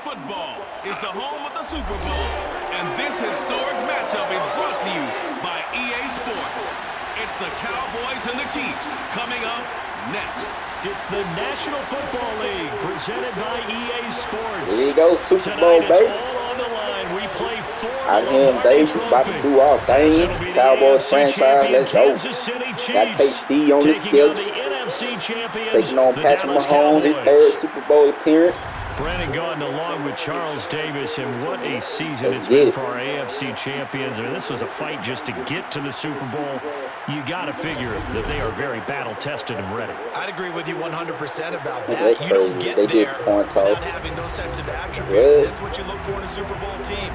football is the home of the Super Bowl, and this historic matchup is brought to you by EA Sports. It's the Cowboys and the Chiefs coming up next. It's the National Football League presented by EA Sports. Here you go, Super Bowl, Tonight, baby. it's all on the line. We play for Out the here in Lombardi Vegas, about to Trophy. do our thing. It'll be the Cowboys AFC franchise, champion let's go. Kansas City Got Chiefs KC on the taking schedule. on the NFC champions, Taking on the Patrick Dallas Mahomes, his Cowboys. third Super Bowl appearance. Brandon Gaudin along with Charles Davis, and what a season Let's it's get been it. for our AFC champions. I mean, this was a fight just to get to the Super Bowl. You got to figure that they are very battle-tested and ready. I'd agree with you 100% about that. That's You crazy. don't get They did there coin toss. without having those types of attributes. Really? This is what you look for in a Super Bowl team.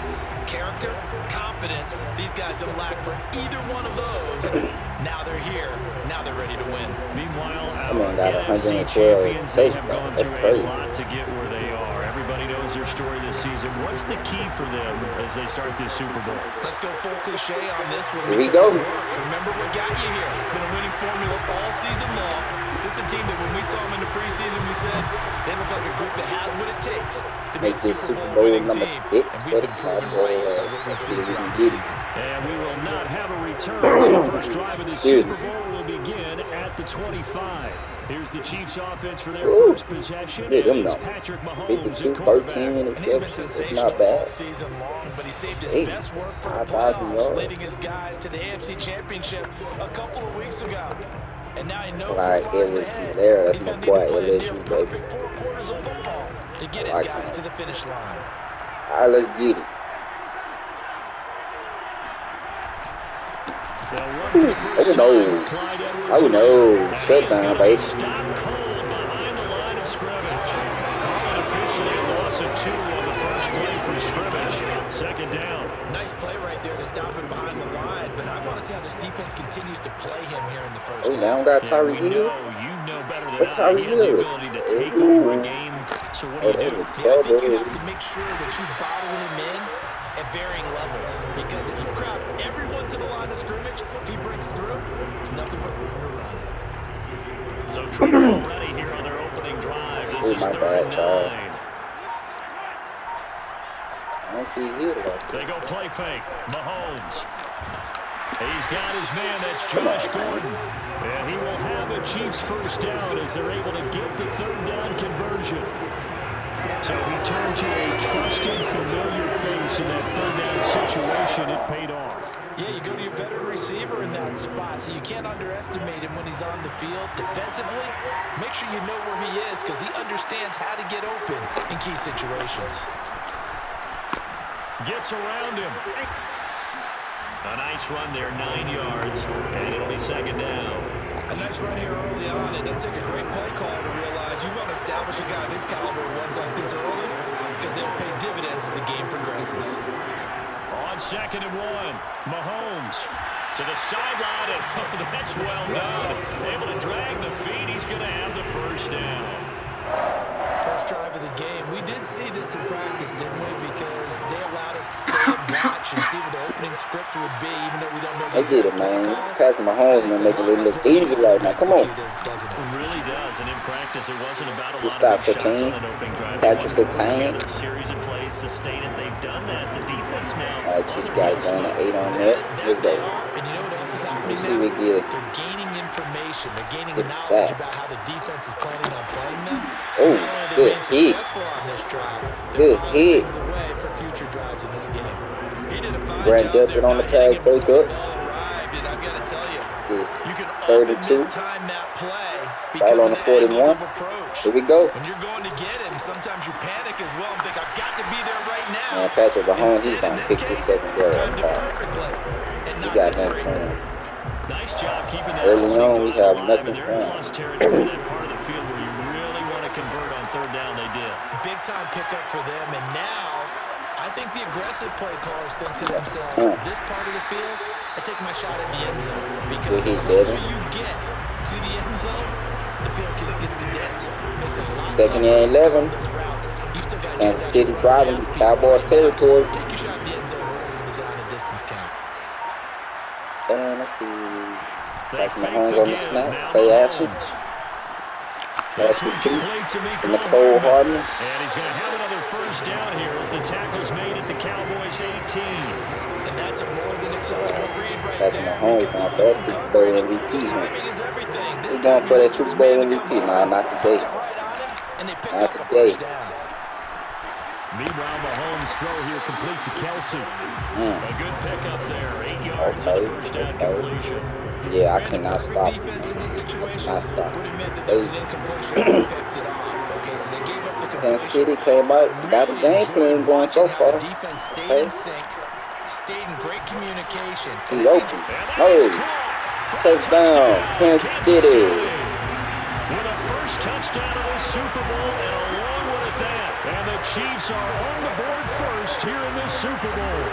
Character, confidence. These guys don't lack for either one of those. Now they're here. Now they're ready to win. Meanwhile, That our man got NFC 112 champions, they have touchdowns. gone That's through crazy. a lot to get where they are. Everybody knows their story this season. What's the key for them as they start this Super Bowl? Let's go full cliche on this one. Here we because go. it works. Remember what got you here. Been a winning formula all season long. This is a team that when we saw them in the preseason, we said they look like a group that has what it takes to be Make a this Super Super Bowl Bowl winning number team. 6 And for we've the been proven right by Cowboys. what we've Let's see seen if we throughout can the get it. season. And we will not have a return. So the first drive of the Excuse Super me. Bowl will begin at the 25. Here's the Chiefs offense for their Ooh. first possession. Look at them And it's numbers. Patrick Mahomes 52, at quarterback. 13 And he's been interceptions. It's sensational not bad. all season long, but he saved his Hey, best work for the 5,000 playoffs, yards. leading his guys to the AFC Championship a couple of weeks ago. And now he knows Like, what lies it was ahead. there. That's He's my gonna boy, need to play a LSU, near baby. perfect 4 quarters of football to get his Like guys it. to the finish line. All right, let's get it. Oh, no. Oh, no. Shutdown, baby. Stop cold behind the line of scrimmage. Call it officially a loss of 2 on the first play from scrimmage. Second down. Nice play right there to stop him behind the line, but I want to see how this defense continues to play him here in the first Oh, half. now got Yeah, we Tyreek Hill. you know better than But I. He Tyreek has the Hill. ability to take Ooh. over a game. So what Oh, do you that do? was Yeah, I think you trouble. have to make sure that you bottle him in at varying levels. Because if you crowd everyone to the line of scrimmage, if he breaks through, there's nothing but room to run. So trouble already here on their opening drive. This Oh, is my 3rd bad, and Charles. 9. I don't see Hill like They that. go play fake. Mahomes. He's got his man. That's Come on, Josh man. Gordon. And he will have a Chiefs first down as they're able to get the 3rd down conversion. So we turn to a trusted, familiar face in that 3rd down situation. It paid off. Yeah, you go to your veteran receiver in that spot, so you can't underestimate him when he's on the field. Defensively, make sure you know where he is because he understands how to get open in key situations. Gets around him. A nice run there, 9 yards, and it'll be 2nd down. A nice run here early on. It doesn't take a great play call to realize you want to establish a guy of his caliber who runs like this early because they'll pay dividends as the game progresses. On 2nd and 1, Mahomes to the sideline, and oh, that's well done. Able to drag the feet. He's going to have the first down. First drive of the game. We did see this in practice, didn't we? Because they allowed us to stay and watch and see what the opening script would be, even though we don't know the They did it, exact play man. calls. Patrick Mahomes It's gonna a make lot it like look what we easy see right them now. Come on. execute, doesn't it? It really does, and in practice, it wasn't about a Just lot of stop big shots Surtain. on an opening drive. Patrick They wanted to put Surtain. together a series of plays, sustain it. They've done that. The defense now. All right, Chiefs got it. Running 8 on that. Let's They go. are, and you know what else is happening Let's see now? what we get. They're gaining information. They're gaining Good knowledge sack. about how the defense is planning on playing them. Oh, not only good they're being hit. successful on this drive, Good they're filing hit. things away for future drives in this game. He did a fine Brand job Delpit there on the not hitting pass him break before up. the ball arrived, and I've got to tell you, This is you can 32. often mistime that play Ball because on of the the angles 41. of approach. Here we go. When you're going to get him, sometimes you panic as well and think, I've got to be there right now. Man, Patrick Mahomes, he's Instead, going in to this pick this case, secondary timed it apart. perfectly and He knocked got it nothing free. for him. Nice job keeping that Early opening on, we drive have alive, nothing and they're for in him. plus territory, that part of the field where you really want to convert on 3rd down. They did. Big time pickup for them, and now I think the aggressive play callers think to themselves, this part of the field, I take my shot at the end zone because Good the hit, closer Devin. you get to the end zone, the field gets condensed. It makes it a lot 2nd tougher and to 11. run those routes. You still got Kansas guys City out there driving running past people. Cowboys territory. Take your shot at the end zone early in the down and distance count. And let's see. They Patrick fake Mahomes the on the give. snap. Now Play action. Mahomes. That's complete to Nicole Hardman. And he's going to have another first down here as the tackle's made at the Cowboys 18. And that's a more than acceptable read right That's there. my home going for that Super Bowl MVP. He's going for that Super Bowl MVP. Nah, not today. Not today. Meanwhile, Mahomes' throw here complete to Kelsey. A good pickup there. 8 yards on the first down completion. Yeah, I cannot stop. I cannot stop. Kansas City came out, got the game plan going so far. Defense stayed in sync, stayed in great communication. He open. No. Touchdown, Kansas City. With a first touchdown of the Super Bowl and a long one at that. And the Chiefs are on the board first here in this Super Bowl.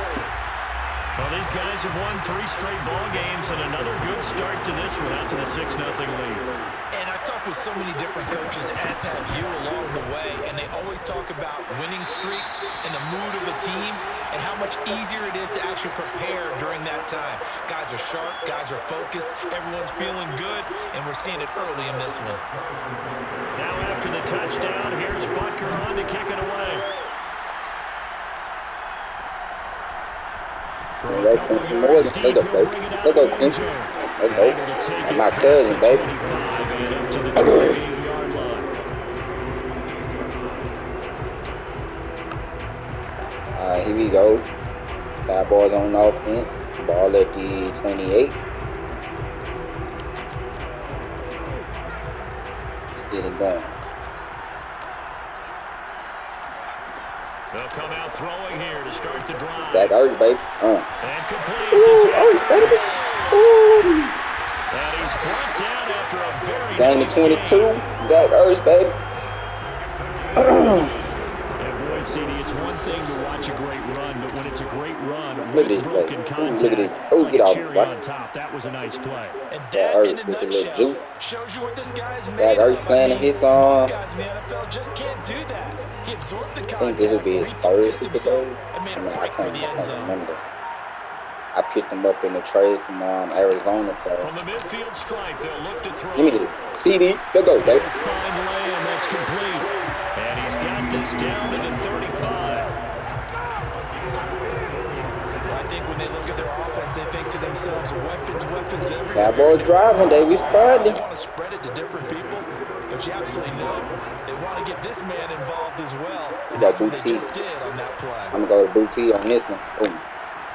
Well, these guys have won 3 straight ball games and another good start to this one out to the 6-0 lead. And I've talked with so many different coaches, as have you, along the way, and they always talk about winning streaks and the mood of a team and how much easier it is to actually prepare during that time. Guys are sharp, guys are focused, everyone's feeling good, and we're seeing it early in this one. Now after the touchdown, here's Butker on to kick it away. Let's go, some more. Let's go, baby. Let's go, Quincy. Let's go. And my cousin, baby. Alright, here we go. Cowboys on offense. Ball at the 28. Let's get it going. They'll come out throwing here to start the drive. Zach Ertz, baby. And complete to Zach Ertz. And he's brought down after a very Game of 22. Zach Ertz, baby. And boy, CD, it's one thing to watch a great run, but when it's a great run, look at this play. Look at this. Oh, get off. On top. That was a nice play. And Zach Ertz with the little juke. Shows you what this guy's Zach Ertz playing in his Most guys in the NFL just can't do that. He absorbed the I think this will be his first episode. I can't remember. I picked him up in the trade from Arizona, so. From the midfield stripe, they'll look to throw. Give me this. CD. Let's go, baby. Fine land, that's complete. And he's got this down to the 35. I think when they look at their offense, they think to themselves, weapons everywhere. Cowboys driving, they responding. They want to spread it to different people, but you absolutely know they want to get this man involved as well. We got Boutique. I'm going to go to Boutique on this one. Boom.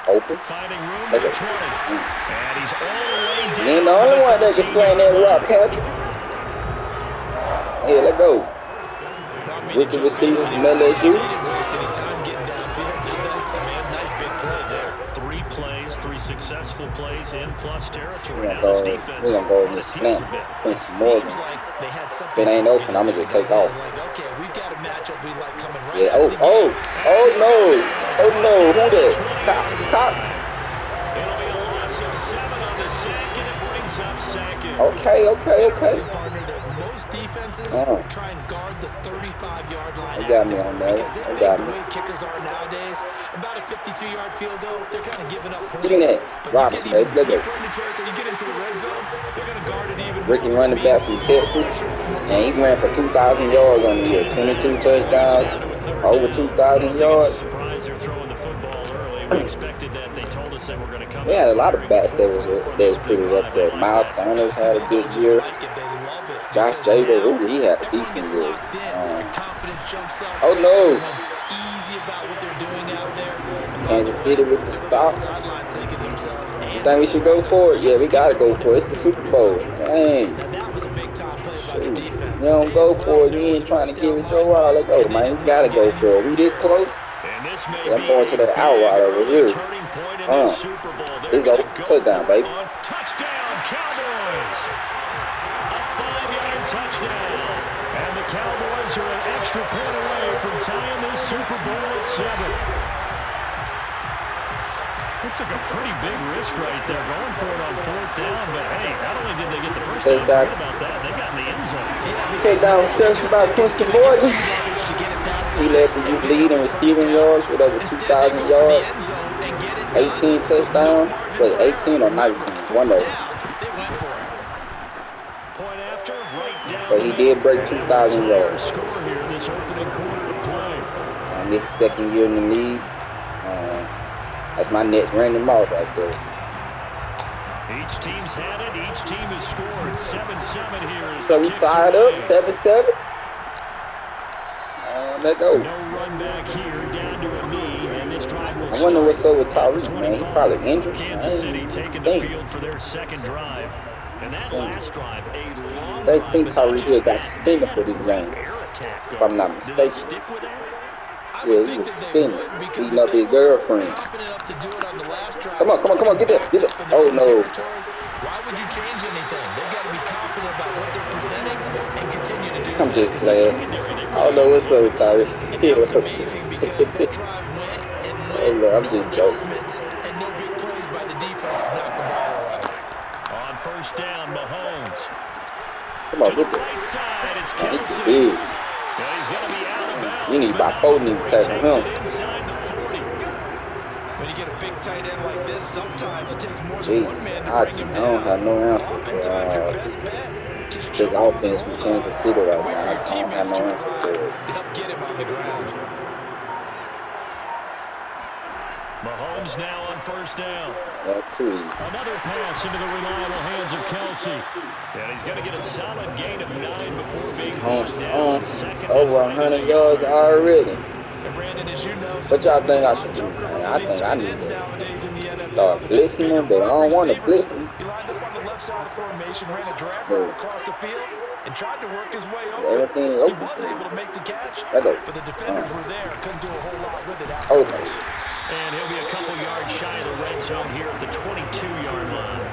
Open. Finding room Let's to go. 20. And he's all the way down. He ain't the only one that can slang that rock, Patrick. Here, let's go. With the receivers from LSU. They didn't waste any time getting downfield, did they? I mean, nice big play there. 3 plays, 3 successful plays in plus territory. We're gonna go in this snap. Quincy Morgan. If it ain't open, I'm gonna just take off. Okay, we've got a matchup we like coming right. Yeah, oh no. Who that? Cox. It'll be a loss of 7 on the sack, and it brings up second. Okay. Most defenses try and guard the 35-yard line. They got me on that. They got me. The way kickers are nowadays, about a 52-yard field goal, they're kind of giving up points. Give me that. Robinson, baby. Let's go. You get into the red zone, they're going to guard it even more. Ricky running back from Texas. And he ran for 2,000 yards on the year. 22 touchdowns. Over 2,000 yards. Surprised they're throwing the football early. We expected that. They told us they were going to come. We had a lot of backs that was pretty up there. Miles Sanders had a good year. Josh Jacobs, he had a decent year. Oh no! Kansas City with the stop. You think we should go for it? Yeah, we gotta go for it. It's the Super Bowl. Dang. Shoot. We don't go for it. We ain't trying to give it your all. Let's go, man. We gotta go for it. We this close. Yeah, I'm going to the out right over here. It's over. Touchdown, baby. Touchdown, Cowboys! A 5-yard touchdown. And the Cowboys are an extra point away from tying this Super Bowl at 7. It took a pretty big risk right there, going for it on 4th down. But hey, not only did they get the first down, forget about that, they got in the end zone. Take down reception by Quincy Morgan. He led the lead in receiving yards with over 2,000 yards. 18 touchdowns. Wait, 18 or 19? One of them. but he did break 2,000 yards. Score here this opening quarter of play. This is second year in the league. That's my next Randy Moss right there. Each team's had it. Each team has scored. 7-7 here. So we tied up 7-7. Let go. No run back here, down to a knee, and this drive will I wonder what's up with Tyreek, man. He probably injured. Kansas City taking the field for their second drive. And that last drive, a long They drive, think Tyreek Hill got suspended for this game, if I'm not mistaken. Yeah, he was suspended, beating up his girlfriend. Come on, get that. Oh, no. Why would you change anything? They've got to be confident about what they're presenting and continue to do so. I'm just playing. I don't know what's up with Tyreek Hill. It's amazing because that drive went and I'm just joking. and no big plays by the defense to knock the ball away. On first down, Mahomes. Come on, get that. Right side, it's Man, he's Kelsey. big. Yeah, he's going to be out of bounds. You need about 4 need to tackle him. Inside the 40. When you get a big tight end like this, sometimes it takes more than one Jeez, man to I bring him don't have no answer Oftentimes, your for best bet, just this jump offense with Kansas City right now. I don't have no answer for it. to help get him on the ground. Mahomes now on first down. Yeah, too easy. Another pass into the reliable hands of Kelsey. And he's going to get a solid gain of 9 before being brought down. Over 100 yards already. And Brandon, as you know, What y'all think I should do, man? I think I need to start blitzing them, but I don't want to blitz them. He lined up on the left side of formation, ran a drag route across the field, and tried to work his way over. Everything He open. was able to make the catch, Let go. but the defenders were there, couldn't do a whole lot with it after. Okay. And he'll be a couple yards shy of the red zone here at the 22-yard line.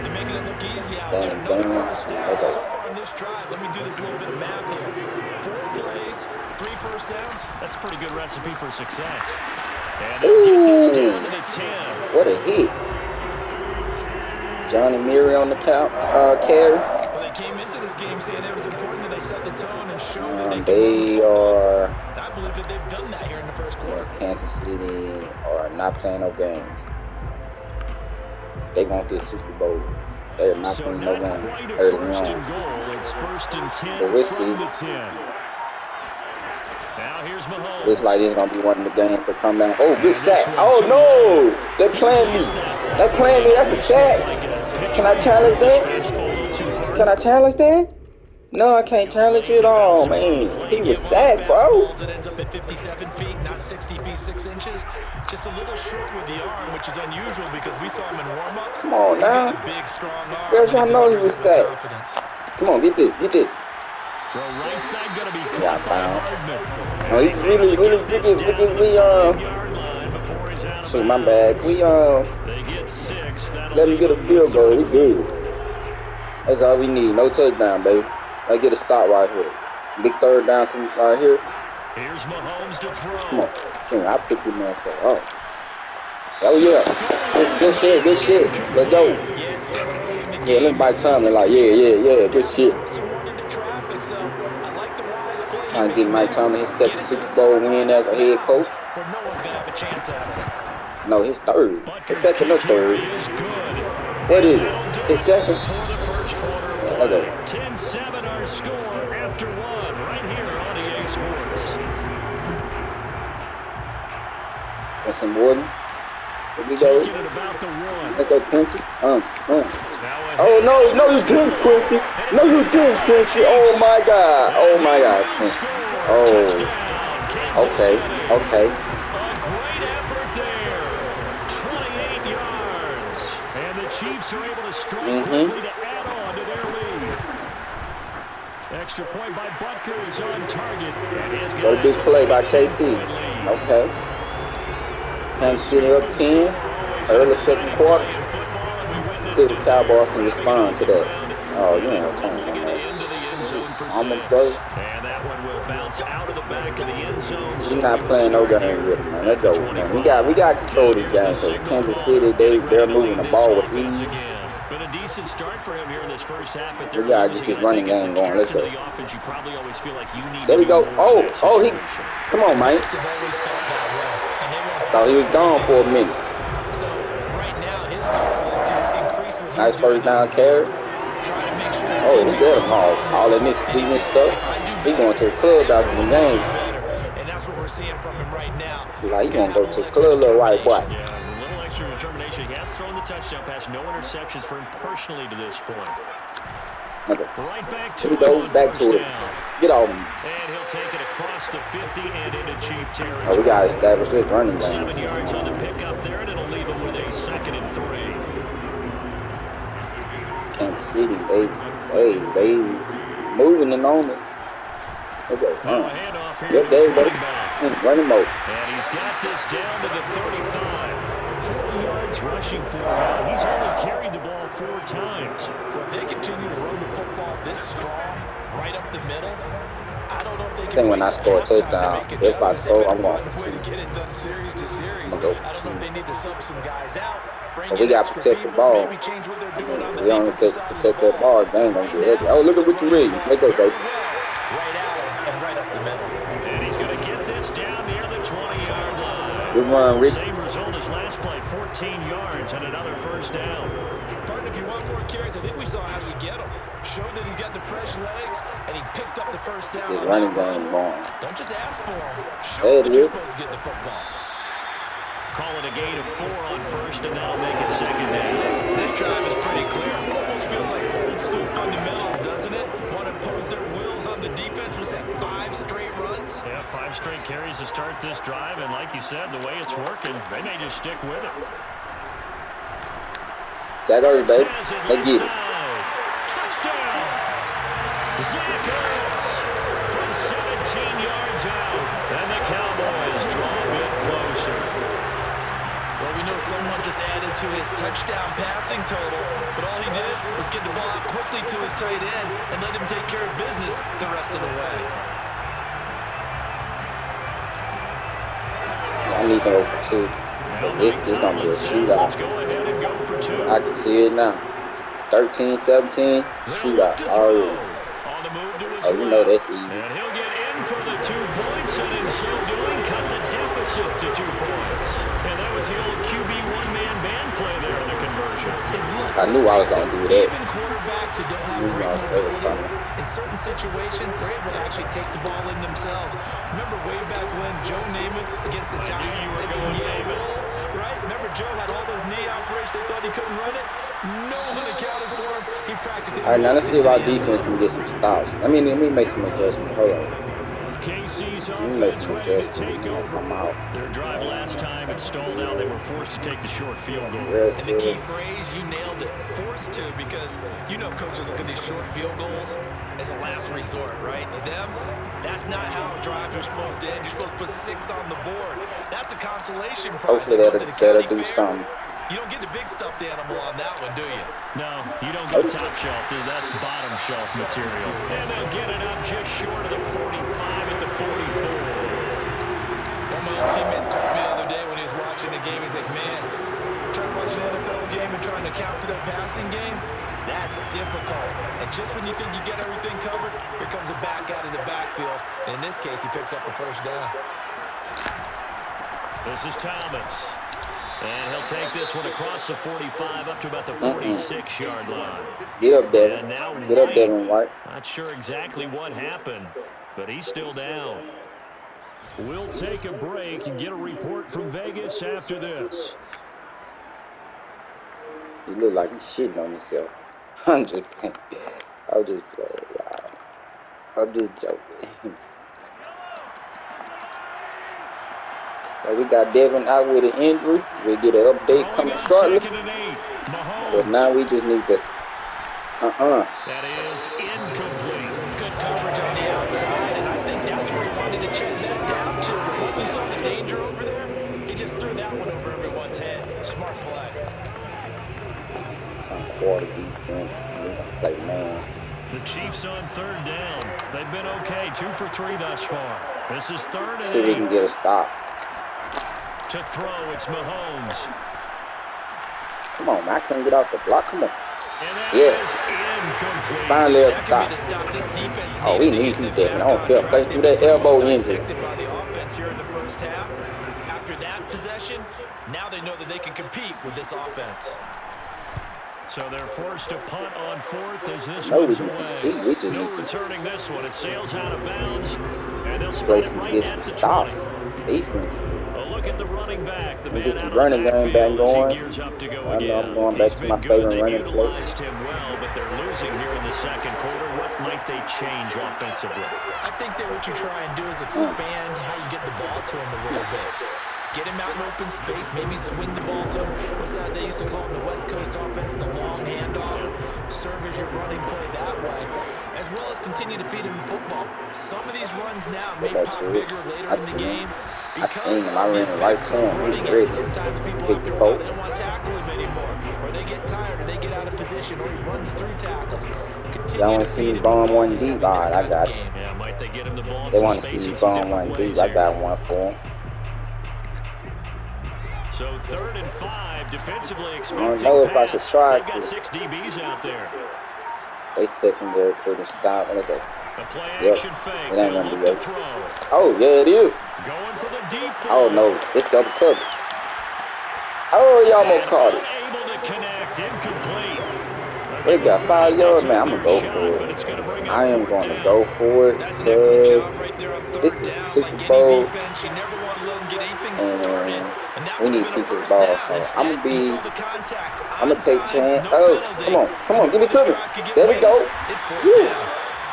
They're making it look easy out Dang, there. No dang. first down. Okay. So far in this drive, let me do this little bit of math here. 4 plays, 3 first downs. That's a pretty good recipe for success. And they'll get this down to the 10. What a hit. Johnny Murray on the carry. Well, they came into this game saying it was important that they set the tone and show that they They are, And I believe that they've done that here in the first quarter. Kansas City are not playing no games. They want this Super Bowl. They are not So playing no not games quite a early first on. and goal. It's first and 10 But we'll from see. the 10. Now here's Mahomes. Looks like it's gonna be one of the games to come down. Oh, good sack. Oh no! They're playing me. They're playing me. That's a sack. Can I challenge that? Can I challenge that? No, I can't challenge it all, man. He was sacked, bro. It ends up at 57 feet, not 60 feet 6 inches. Just a little short with the arm, which is unusual because we saw him in warm-ups. Come on He's got now. a big, strong arm. Girls, y'all know he was sacked. Confidence. Come on, get this, get this. Throw right side gonna be Yeah, caught by bounce. Hardman. No, he's really, shoot, my bad. They get 6. Let him get a field goal. We good. That's all we need. No touchdown, baby. Let's get a stop right here. Big third down right here. Here's Mahomes to Come throw. on. Shoot, I'll pick him up. Oh. Oh, yeah. Good shit, good shit. Let's go. Yeah, let me buy time. They're like, yeah. Good shit. Trying to get Mike Tomlin his second Super Bowl win as a head coach. No, his third. His second or third. What is it? His second? Yeah, let's go. 10-7 our score after 1 right here on EA Sports. And some Gordon. Here we go. Taking it about the 1. Let's go, Quincy. Now Oh, no, you didn't, Quincy. No, you didn't, Quincy. Oh, my God. Oh, my God. Oh. Okay. A great effort there. 28 yards. And the Chiefs are able to strike quickly to add on to their lead. Extra point by Butker is on target. Got a big play by KC. Okay. Kansas City up 10. Early second quarter. See if the Cowboys can respond to that. Oh, you ain't returning on that. I'm a bro. And that one will bounce out of the back of the end zone. We're not playing no game with them, man. Let's go, man. We got to control this game because Kansas City, they're moving the ball with ease. Been a decent start for him here in this first half, but We got to get this running game going. Let's go. There we go. He. Come on, man. Thought he was gone for a minute. So right now, his goal is to increase what he's Nice first down carry. trying to make sure Oh, he got a pause. All in this season stuff. He going to the club after the game. And that's what we're seeing from him right now. Like he gonna go to the club, little white boy. Yeah, a little extra determination. He has thrown the touchdown pass. No interceptions for him personally to this point. Okay. Right back Here to we go. Back to it. Get off him. And he'll take it across the 50 and into Chief territory. Oh, we gotta establish this running game. 7 yards on the pickup there, and it'll leave him with a 2nd and 3. Kansas City, they moving in on us. Okay. Handoff here. Yep, there you go. Running mode. And he's got this down to the 35. 40 yards rushing for him now. He's only carried the ball 4 times. Well, they continue to run the football this strong, right up the middle. I don't know if they can. I think when I score a touchdown, if I score, I'm going for 2. I'm going to go for 2. I don't know if they need to sub some guys out. But we got to protect the ball. We don't protect that ball. They ain't gonna get ugly. Oh, look at Ricky Williams. Let's go, baby. Right out and right up the middle. And he's going to get this down near the 20-yard line. Good run, Ricky. Same result as last play, 14 yards and another 1st down. Pardon, if you want more carries, I think we saw how you get him. Showed that he's got the fresh legs, and he picked up the 1st down. This running game going. Don't just ask for him. Show that you're supposed to get the football. Call it a gain of 4 on 1st, and that'll make it 2nd down. This drive is pretty clear. Almost feels like old school fundamentals, doesn't it? Want to impose their will on the defense. Was that 5 straight runs? Yeah, 5 straight carries to start this drive, and like you said, the way it's working, they may just stick with it. Zach Ertz, baby. Let's get it. Touchdown! Zach Ertz from 17 yards out, and the Cowboys draw a bit closer. Well, we know someone just added to his touchdown passing total, but all he did was get the ball out quickly to his tight end and let him take care of business the rest of the way. I need to go for 2. This is going to be a shootout. I can see it now. 13-17, shootout. Oh, you know that's easy. And he'll get in for the 2 points, and in so doing, cut the deficit to 2 points. And that was the old QB one-man band play there in the conversion. I knew I was going to do that. Even quarterbacks who don't have great mobility, in certain situations, they're able to actually take the ball in themselves. Remember way back when Joe Namath against the Giants at the Yale Bowl, right? Remember Joe had all those knee operations. They thought he couldn't run it. No one accounted for him. He practically. All right, now let's see if our defense can get some stops. I mean, let me make some adjustments. Hold on. KC's Let me make some adjustments and come out. Their drive last time, it stalled out. They were forced to take the short field goal. And the key phrase, you nailed it, forced to, because you know coaches look at these short field goals as a last resort, right? To them, that's not how drives are supposed to end. You're supposed to put 6 on the board. That's a consolation prize. Hopefully that'll do something. You don't get the big stuffed animal on that one, do you? No, you don't get top shelf. That's bottom shelf material. And they'll get it up just short of the 45 at the 44. One of my old teammates called me the other day when he was watching the game. He's like, man, trying to watch an NFL game and trying to account for their passing game, that's difficult. And just when you think you get everything covered, here comes a back out of the backfield. And in this case, he picks up a 1st down. This is Thomas. And he'll take this one across the 45 up to about the 46-yard line. Get up, Devin. Get up, Devin White. Not sure exactly what happened, but he's still down. We'll take a break and get a report from Vegas after this. He look like he's shitting on himself. I'm just playing. I'm just playing, y'all. I'm just joking. So we got Devin out with an injury. We'll get an update coming shortly. But now we just need to. That is incomplete. Good coverage on the outside, and I think that's where he wanted to check that down to. But once he saw the danger over there, he just threw that one over everyone's head. Smart play. Some quarter defense. We're gonna play man. The Chiefs on 3rd down. They've been okay, 2 for 3 thus far. This is 3rd and 8. See if we can get a stop. To throw, it's Mahomes. Come on, man. I can't get off the block. Come on. Yes. Finally a stop. Oh, we need you, Devin. I don't care. Play through that elbow injury. By the offense here in the first half. After that possession, now they know that they can compete with this offense. So they're forced to punt on fourth as this one's away. We just No returning this one. It sails out of bounds, and they'll play split it some right get at some the stops. 20. Defense. A look at the running back. The man Get the out running of the game back backfield as he going. gears up to go I know again. I'm going back to my favorite They've running play. utilized him well, but they're losing here in the second quarter. What might they change offensively? I think that what you try and do is expand how you get the ball to him a little bit. Get him out in open space, maybe swing the ball to him. What's that they used to call in the West Coast offense, the long handoff. Serve as your running play that way, as well as continue to feed him the football. Some of these runs now may pop bigger later in the game. I seen him. I ran right to him. He's ready. Sometimes people after a while, they don't want to tackle him anymore. Or they get tired, or they get out of position, or he runs through tackles. Y'all want to see me bomb one deep? All right, I got you. Yeah, might they get him the ball? They want to see me bomb one deep. I got one for him. So 3rd and 5, defensively expecting. I don't know if I should try They've got this. 6 DBs out there. They secondary couldn't stop. Look at The play yep. action fake. It ain't They'll gonna look be to good. throw. Oh, yeah, it is. Going for the deep Oh, ball. no. It's double cover. Oh, y'all almost caught it. Unable to connect. Incomplete. They got 5 yards, man. I'm going to go for it. I am going to go for it That's an excellent because job right there on third this is down. Super Like any Bowl, defense, you never want to let them get anything started. And that we would need have to been keep a this first ball. down. So Instead, I'm going you to saw be, the contact. I'm going to take On chance. time, no Oh, penalty. come on, give it to me. Drive could get There we go. wins. It's fourth Woo. down.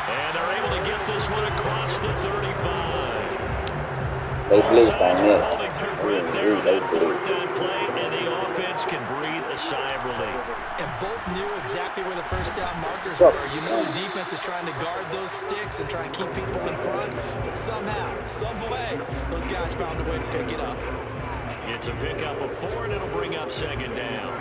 And they're able to get this one across the 35. They blitzed on Sides are that. holding their breath there on They that 4th blitzed. down play, and the offense can breathe a sigh of relief. And both knew exactly where the first down markers Yep. were. You know the defense is trying to guard those sticks and try and keep people in front. But somehow, some way, those guys found a way to pick it up. It's a pickup of 4, and it'll bring up 2nd down.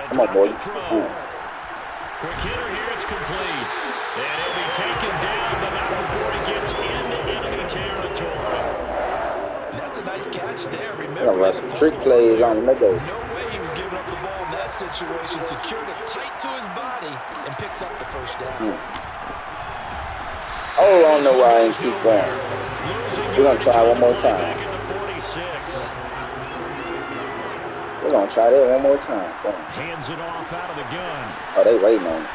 Come on, boy. Quick hitter here, it's complete. And he'll be taken down, but not before he gets into enemy territory. That's a nice catch there. I Remember, got some trick plays on him. They go. no way he was giving up the ball in that situation. Secured it tight to his body and picks up the first down. Oh, I don't know why I ain't keep going. We're going to try one more time. Back at the 46. We're going to try that one more time. Boom. Hands it off out of the gun. Oh, they waiting on it.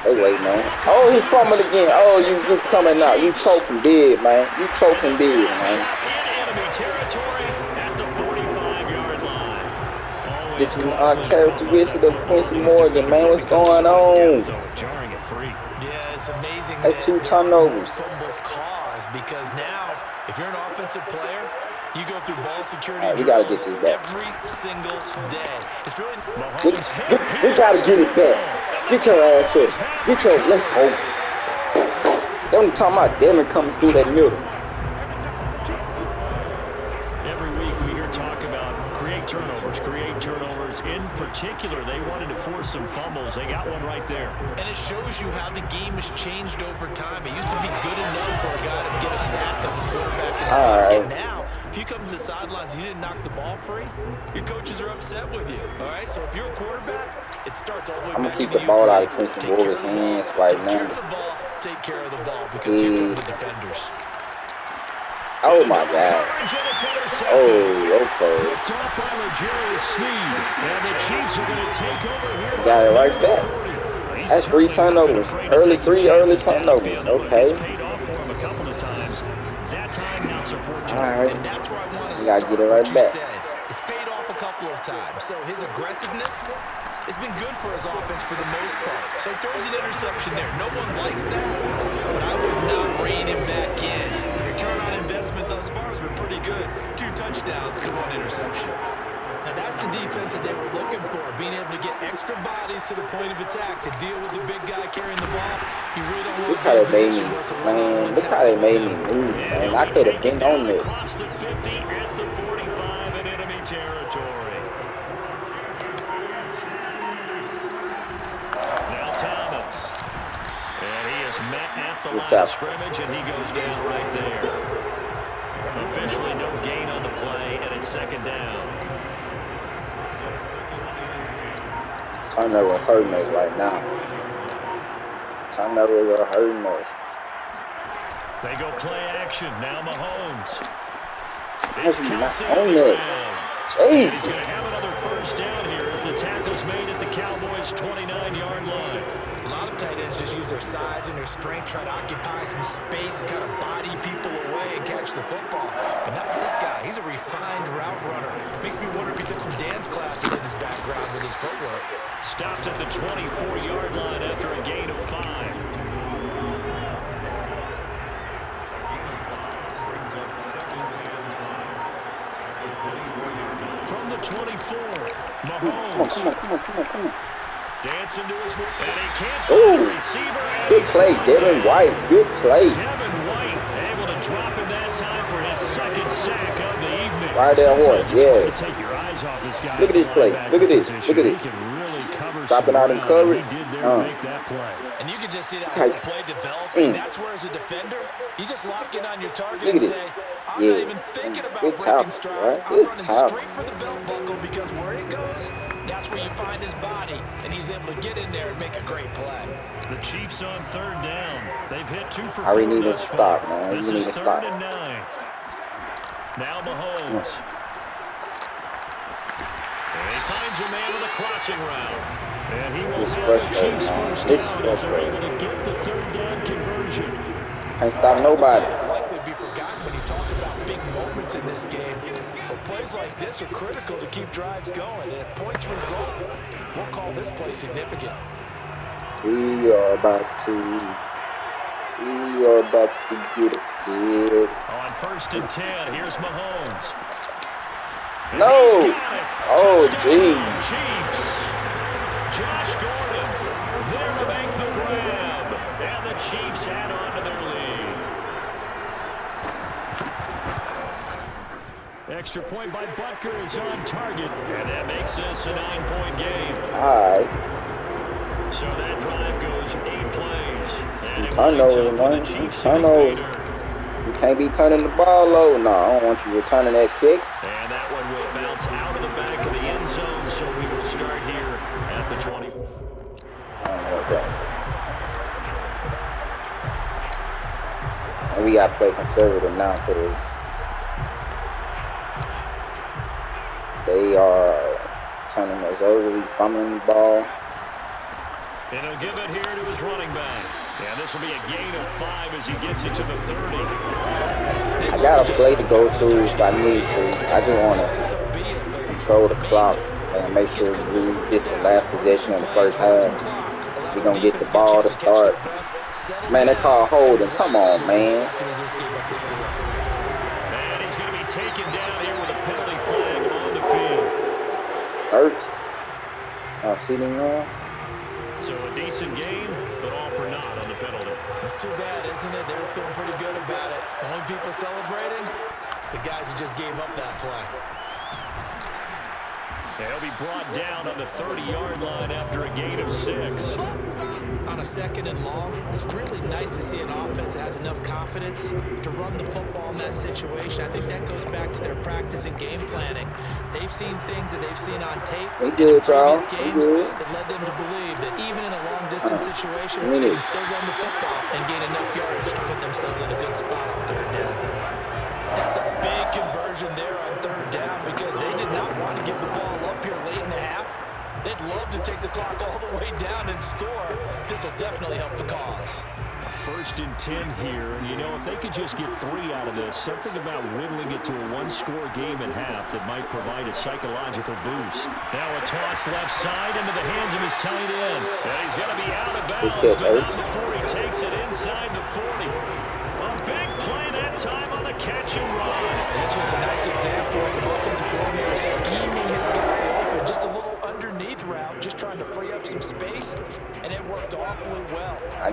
They waiting on it. Oh, he fumbled again. Oh, you coming out. You choking big, man. You choking big, man. In enemy territory at the 45-yard line. This is an uncharacteristic of Quincy Morgan, man. What's going on? Jarring it free. Yeah, it's amazing. That's 2 turnovers. Fumbles cause because now, if you're an offensive player, you go through ball security. All right, we got to get this back. Every single day. It's really. We got to get it back. Get your ass up. Get your left home. They only talking about Devin coming through that middle. Every week we hear talk about create turnovers. In particular, they wanted to force some fumbles. They got one right there. And it shows you how the game has changed over time. It used to be good enough for a guy to get a sack of the quarterback. And now, if you come to the sidelines and you didn't knock the ball free, your coaches are upset with you. All right, so if you're a quarterback, it starts all the way I'm going back to keep into the you ball out first. of Quincy Morgan's hands right now. Take care of the ball because here come the defenders. Oh, my God. Oh, okay. Got it right back. That's 3 turnovers. Early turnovers. Okay. Alright. We got to get it right back. It's paid off a couple of times. So his aggressiveness has been good for his offense for the most part. So he throws an interception there. No one likes that, but I would not rein him back in. The return on investment thus far has been pretty good. 2 touchdowns to 1 interception. Now that's the defense that they were looking for, being able to get extra bodies to the point of attack to deal with the big guy carrying the ball. You really don't want Look how they made me, man. Look how they made me move, man. I could have been on there. Across the 50 at the 45 in enemy territory. Now Thomas. And he is met at the line of scrimmage, and he goes down right there. Officially no gain on the play, and it's 2nd down. Turnover was hurting us right now. Turnover was hurting us. They go play action. Now Mahomes. It's not Kelsey on on the there. ground. Jesus. He's going to have another first down here as the tackle's made at the Cowboys' 29-yard line. A lot of tight ends just use their size and their strength, try to occupy some space and kind of body people away and catch the football. But not this guy. He's a refined route runner. Makes me wonder if he took some dance classes in his background with his footwork. Stopped at the 24-yard line after a gain of 5. From the 24, Mahomes. Come on. Dancing to his and he can't find a receiver. Good play, Devin White. Good play. Devin White able to drop him that time for his second sack of the evening. Right there, Horn. Yeah. Take your eyes off this guy. Look at this play. Look at this. Look at He this. can really cover Dropping out in coverage. He did there to make that play. And you can just see that whole play developing. That's where, as a defender, you just lock in on your target and say, I'm not even thinking about breaking stride. Right? I'm running straight for the belt buckle because where it goes, that's where you find his body. And he's able to get in there and make a great play. The Chiefs on third down. They've hit 2 for 4. I really need to stop, man. This You need is to 3rd stop. and 9. Now Mahomes. And he finds a man on the crossing route. And he will It's have the frustrating, Chiefs man. first It's down as they're frustrating. able to get the third down conversion. Can't stop nobody. Likely be forgotten when you talk about big moments in this game. But plays like this are critical to keep drives going. And if points result, we'll call this play significant. We are about to get a kid. On 1st and 10, here's Mahomes. And No. he's got it. Oh, Touchdown, geez. Chiefs. Josh Gordon there to make the grab. And the Chiefs add on to their lead. Extra point by Butker is on target. And that makes this a 9-point game. All right. So that drive goes 8 plays. And it Turnovers, winds up with man. the Chiefs Turnovers. hitting pay dirt. You can't be turning the ball low. No, I don't want you returning that kick. And that one will bounce out of the back of the end zone, so we will start here at the 20. I don't know what that. And we got to play conservative now because they are turning us over. We fumbling the ball. And he'll give it here to his running back. And this will be a gain of 5 as he gets it to the 30. I got a play to go to if I need to. I just want to control the clock and make sure we get the last possession in the first half. We're going to get the ball to start. Man, they call holding. Come on, man. And he's going to be taken down here with a penalty flag on the field. Hurt. I see them now. So a decent game, but all for naught on the penalty. It's too bad, isn't it? They were feeling pretty good about it. The only people celebrating, the guys who just gave up that play. They'll be brought down on the 30-yard line after a gain of 6. On a 2nd and long, it's really nice to see an offense that has enough confidence to run the football in that situation. I think that goes back to their practice and game planning. They've seen things that they've seen on tape We good, y'all. previous We games good. that led them to believe that even in a long-distance situation, they can still run the football and gain enough yardage to put themselves in a good spot on 3rd down. That's a big conversion there on 3rd down because they did not want to give the ball up here late in the half. They'd love to take the clock all the way down and score. This will definitely help the cause. 1st and 10 here, and you know, if they could just get 3 out of this, something about whittling it to a 1-score game at half that might provide a psychological boost. Now a toss left side into the hands of his tight end. And he's going to be out of bounds, catch, but Hurts. not before he takes it inside the 40. A big play that time on the catch and run. This was a nice example of an offensive coordinator scheming his guy open. Just a little underneath route, just trying to free up some space, and it worked awfully well. I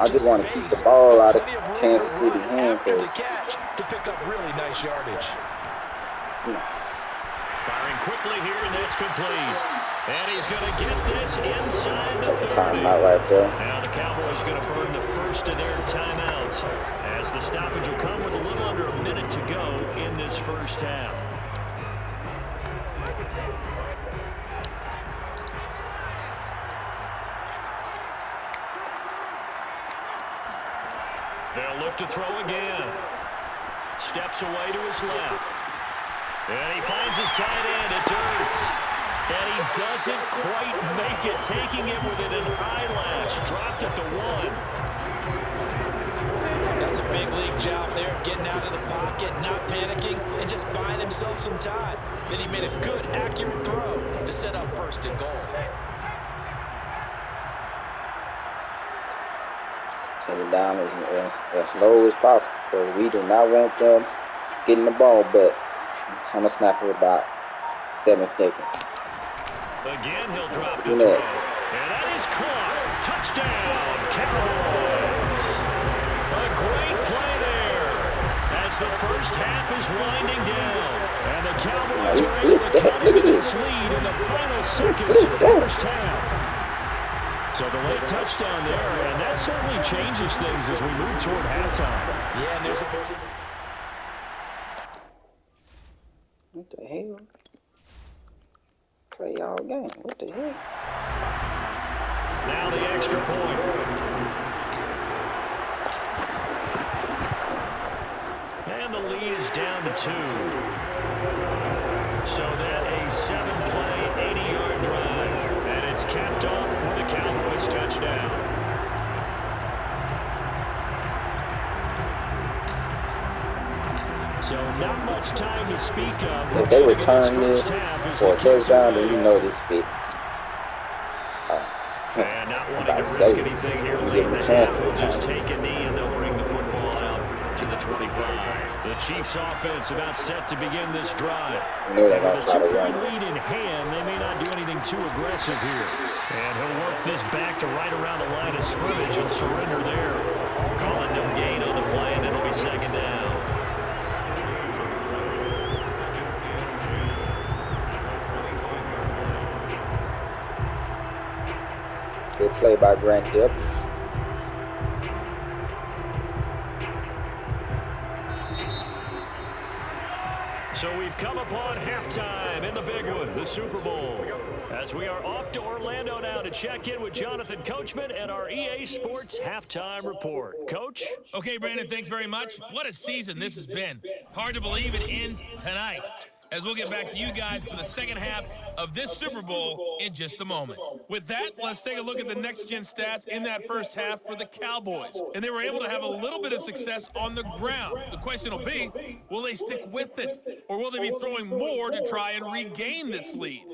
just want to keep the ball out of Kansas City hands because to pick up really nice yardage. Firing quickly here, and that's complete. And he's going to get this inside the 30. timeout right there. Now the Cowboys going to burn the first of their timeouts as the stoppage will come with a little under a minute to go in this first half. They'll look to throw again. Steps away to his left. And he finds his tight end. It's Ertz. And he doesn't quite make it, taking it within an eyelash. Dropped at the 1. That's a big league job there of getting out of the pocket, not panicking, and just buying himself some time. Then he made a good, accurate throw to set up 1st and goal. Take it down as slow as possible because we do not want them getting the ball, but on the snap of about 7 seconds. Again, he'll drop the throw. And that is caught. Touchdown, Cowboys. A great play there as the first half is winding down. And the Cowboys are able to cut into this lead in the final seconds of the first half. So the late touchdown there, and that certainly changes things as we move toward halftime. Yeah, and there's a... What the hell? Play all game. What the hell? Now the extra point. And the lead is down to 2. So that a 7-play, 80-yard drive. And it's capped off for the Cowboys touchdown. So not much time to speak of. If they return this for a touchdown, then you know this fixed. And not wanting to risk anything here late in the half, they'll just take a knee and they'll bring the football out to the 25. The Chiefs offense about set to begin this drive. They're going to try to With a run. 2-point lead in hand, they may not do anything too aggressive here. And he'll work this back to right around the line of scrimmage and surrender there. Calling no gain on the play, and it'll be 2nd down. Good play by Grant Hill. So we've come upon halftime in the big one, the Super Bowl. As we are off to Orlando now to check in with Jonathan Coachman and our EA Sports halftime report. Coach? Okay, Brandon, thanks very much. What a season this has been. Hard to believe it ends tonight. As we'll get back to you guys for the second half of this Super Bowl in just a moment. With that, let's take a look at the next-gen stats in that first half for the Cowboys. And they were able to have a little bit of success on the ground. The question will be, will they stick with it? Or will they be throwing more to try and regain this lead?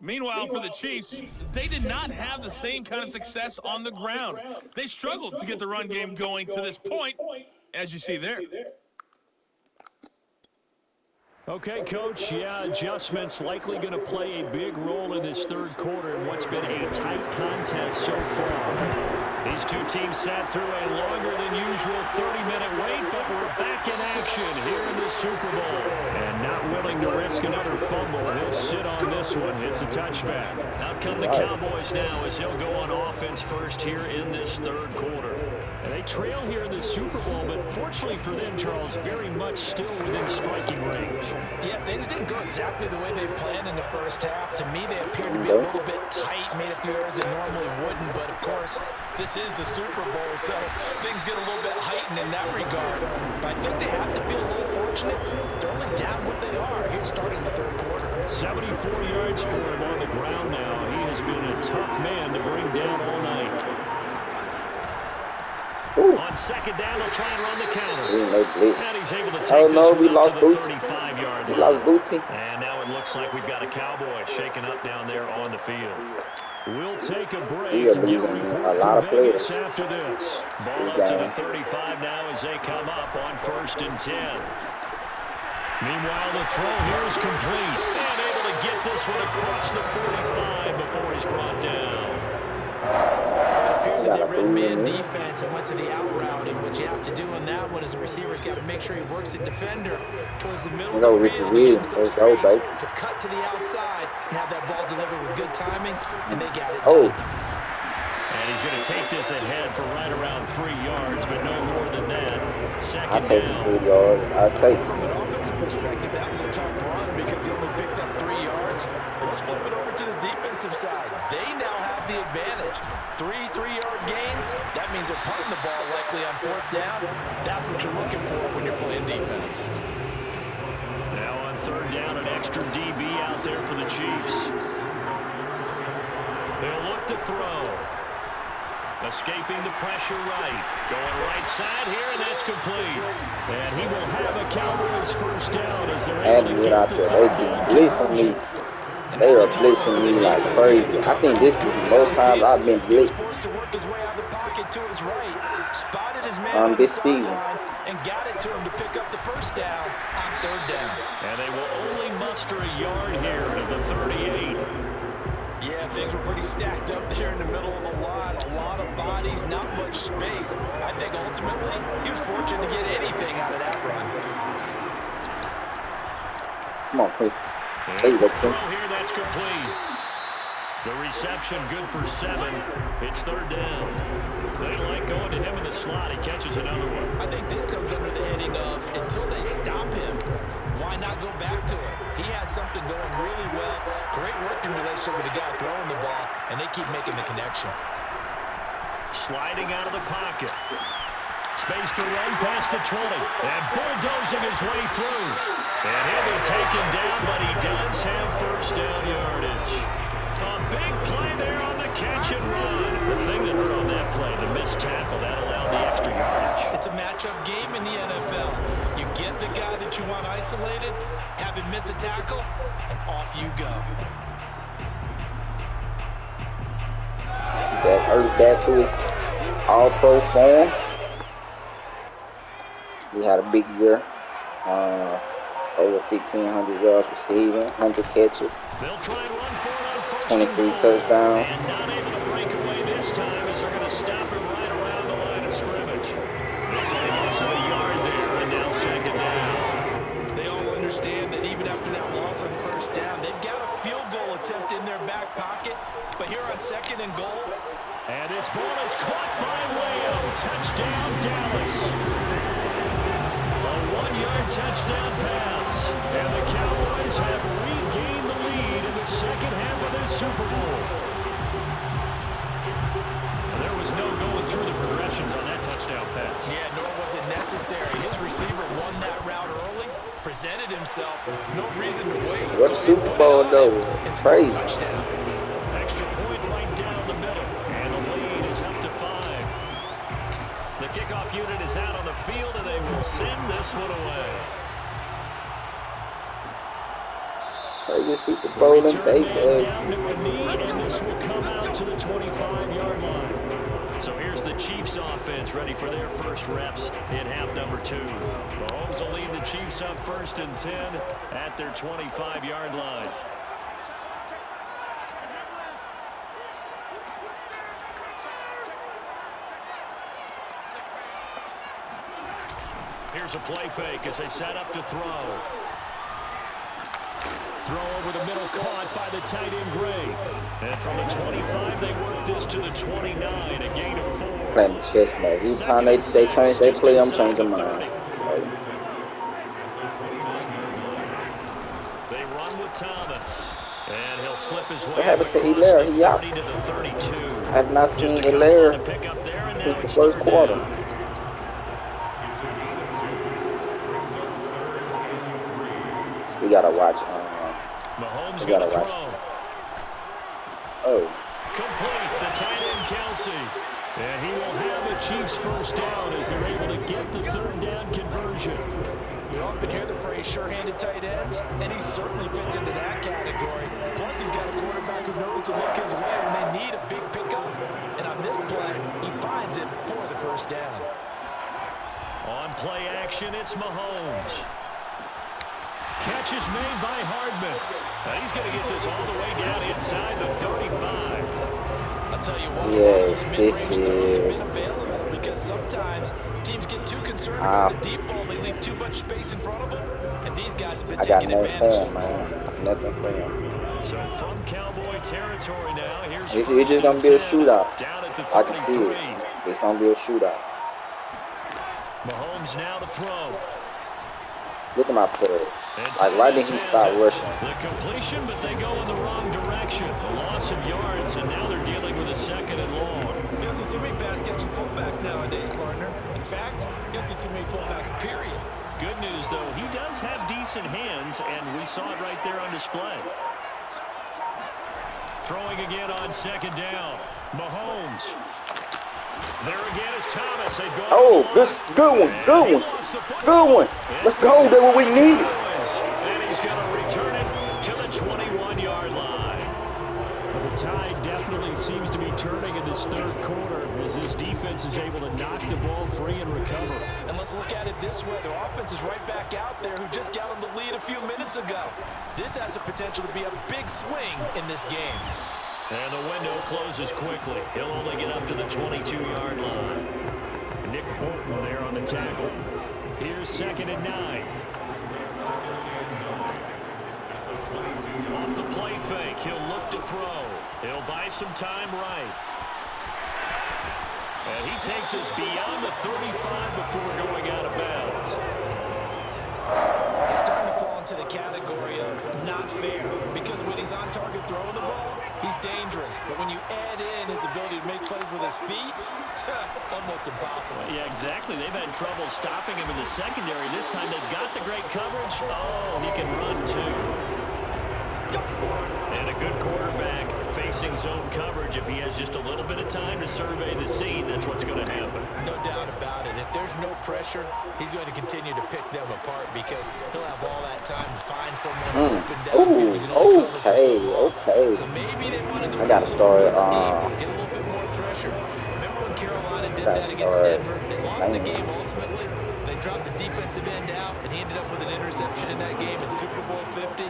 Meanwhile, for the Chiefs, they did not have the same kind of success on the ground. They struggled to get the run game going to this point, as you see there. Okay, Coach, yeah, adjustments likely going to play a big role in this third quarter in what's been a tight contest so far. These two teams sat through a longer than usual 30-minute wait, but we're back in action here in the Super Bowl. And not willing to risk another fumble, he'll sit on this one. It's a touchback. Out come the Cowboys now as he'll go on offense first here in this third quarter. And they trail here in the Super Bowl, but fortunately for them, Charles, very much still within striking range. Yeah, things didn't go exactly the way they planned in the first half. To me, they appeared to be a little bit tight, made a few errors that normally wouldn't. But, of course, this is the Super Bowl, so things get a little bit heightened in that regard. But I think they have to feel a little fortunate. They're only down what they are here starting the third quarter. 74 yards for him on the ground now. He has been a tough man to bring down all night. On second down, they'll try and run the counter. No blitz. And he's able to take this we one lost to the Booty. 35-yard We line. lost Booty. And now it looks like we've got a Cowboy shaking up down there on the field. We'll take a break. We are losing a lot of players. After this. Ball up to the 35 now as they come up on 1st and 10. Meanwhile, the throw here is complete. And able to get this one across the 45 before he's brought down. It appears that they ran man defense and went to the out route. And what you have to do on that one is the receiver's got to make sure he works the defender towards the middle of the field to give him some space to cut to the outside and have that ball delivered with good timing, and they got it done. And he's going to take this ahead for right around 3 yards, but no more than that. I'll take the 3 yards. I'll take it. From an offensive perspective, that was a tough run because he only picked up 3 yards. Let's flip it over to the defensive side. They now have the advantage. 3 3-yard gains. That means they're punting the ball likely on 4th down. That's what you're looking for when you're playing defense. Now on third down, an extra DB out there for the Chiefs. They'll look to throw. Escaping the pressure right. Going right side here, and that's complete. And he will have a Cowboys first down as they're able to get the third down conversion. They are blitzing me like crazy. I think this is the most times I've been blitzed this season. And got it to him to pick up the first down on third down. And they will only muster a yard here at the 38. Yeah, things were pretty stacked up there in the middle of the line. A lot of bodies, not much space. I think ultimately he was fortunate to get anything out of that run. Come on, Chris. There you go, Chris. Here, that's complete. The reception good for 7. It's third down. They like going to him in the slot. He catches another one. I think this comes under the heading of until they stop him, why not go back to it? He has something going really well. Great working relationship with the guy throwing the ball, and they keep making the connection. Sliding out of the pocket. Space to run past the 20. And bulldozing his way through. And he'll be taken down, but he does have first down yardage. A big play there on the catch and run. The thing that hurt on that play, the missed tackle, that allowed the extra yardage. It's a matchup game in the NFL. You get the guy that you want isolated, have him miss a tackle, and off you go. Zach Ertz back to his all-pro form. He had a big year. Over 1,500 yards receiving, 100 catches. They'll try and run for it on first 23 touchdowns. And not able to break away this time as they're going to stop him right around the line of scrimmage. It's a loss of a yard there, and now second down. They all understand that even after that loss on first down, they've got a field goal attempt in their back pocket. But here on second and goal. And this ball is caught by William. Touchdown, Dallas. A 1-yard touchdown pass. And the Cowboys have regained the lead in the second half of this Super Bowl. There was no going through the progressions on that touchdown pass. Yeah, nor was it necessary. His receiver won that route early, presented himself. No reason to wait. What Super Bowl, though? It's crazy. Touchdown. Extra point right down the middle. And the lead is up to 5. The kickoff unit is out on the field, and they will send this one away. Crazy Super Bowl in Vegas. Down to a knee, and this will come out to the 25-yard line. So here's the Chiefs offense ready for their first reps in half number 2. Mahomes will lead the Chiefs up 1st and 10 at their 25-yard line. Here's a play fake as they set up to throw. Throw over the middle, caught by the tight end Gray. And from the 25, they work this to the 29, a gain of 4. Playing chess, man. Each time they change their play, I'm changing mine. They run with Thomas. And he'll slip his way. What happened to Hilaire? He out. I have not seen Hilaire since the first quarter. We gotta watch. Mahomes we gotta watch. Oh. Complete the tight end Kelsey. And he will have the Chiefs first down as they're able to get the third down conversion. We often hear the phrase sure-handed tight ends, and he certainly fits into that category. Plus, he's got a quarterback who knows to look his way when they need a big pickup. And on this play, he finds it for the first down. On play action, it's Mahomes. Catch is made by Hardman. And he's going to get this all the way down inside the 35. I'll tell you what, yes, this is available because sometimes teams get too concerned with the deep ball. They leave too much space in front of them, and these guys have been taking advantage so far. Nothing for him. So from Cowboy territory now, here's it's just gonna be a shootout. I can see it. It's gonna be a shootout. Mahomes now to throw. Look at my player. Like, why didn't he stop rushing? The completion, but they go in the wrong direction. A loss of yards, and now they're dealing with a second and long. You'll see too many pass-catching fullbacks nowadays, partner. In fact, you'll see too many fullbacks, period. Good news, though, he does have decent hands, and we saw it right there on display. Throwing again on second down. Mahomes. There again is Thomas. Oh, good one. Good one. Let's go. That's what we need. And he's going to return it to the 21-yard line. Well, the tide definitely seems to be turning in this third quarter as this defense is able to knock the ball free and recover. And let's look at it this way. Their offense is right back out there who just got them the lead a few minutes ago. This has the potential to be a big swing in this game. And the window closes quickly. He'll only get up to the 22-yard line. Nick Bolton there on the tackle. Here's 2nd and 9. Off the play fake, he'll look to throw. He'll buy some time right. And he takes us beyond the 35 before going out of bounds. He's starting to fall into the category of not fair because when he's on target throwing the ball, he's dangerous. But when you add in his ability to make plays with his feet, almost impossible. Yeah, exactly. They've had trouble stopping him in the secondary. This time they've got the great coverage. Oh, he can run too. And a good quarterback facing zone coverage. If he has just a little bit of time to survey the scene, that's what's going to happen. No doubt about it. If there's no pressure, he's going to continue to pick them apart because he'll have all that time to find someone open downfield. Okay. So maybe they want to go I got to start. get a little bit more pressure. Remember when Carolina did that against Denver? They lost the game ultimately. They dropped the defensive end out, and he ended up with an interception in that game in Super Bowl 50.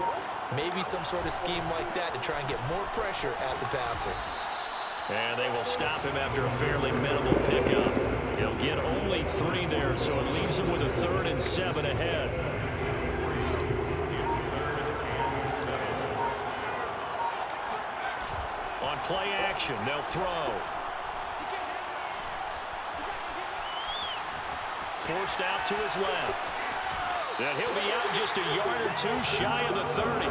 Maybe some sort of scheme like that to try and get more pressure at the passer. And they will stop him after a fairly minimal pickup. He'll get only 3 there, so it leaves him with a 3rd and 7 ahead. On play action, they'll throw. Forced out to his left. And he'll be out just a yard or 2 shy of the 30.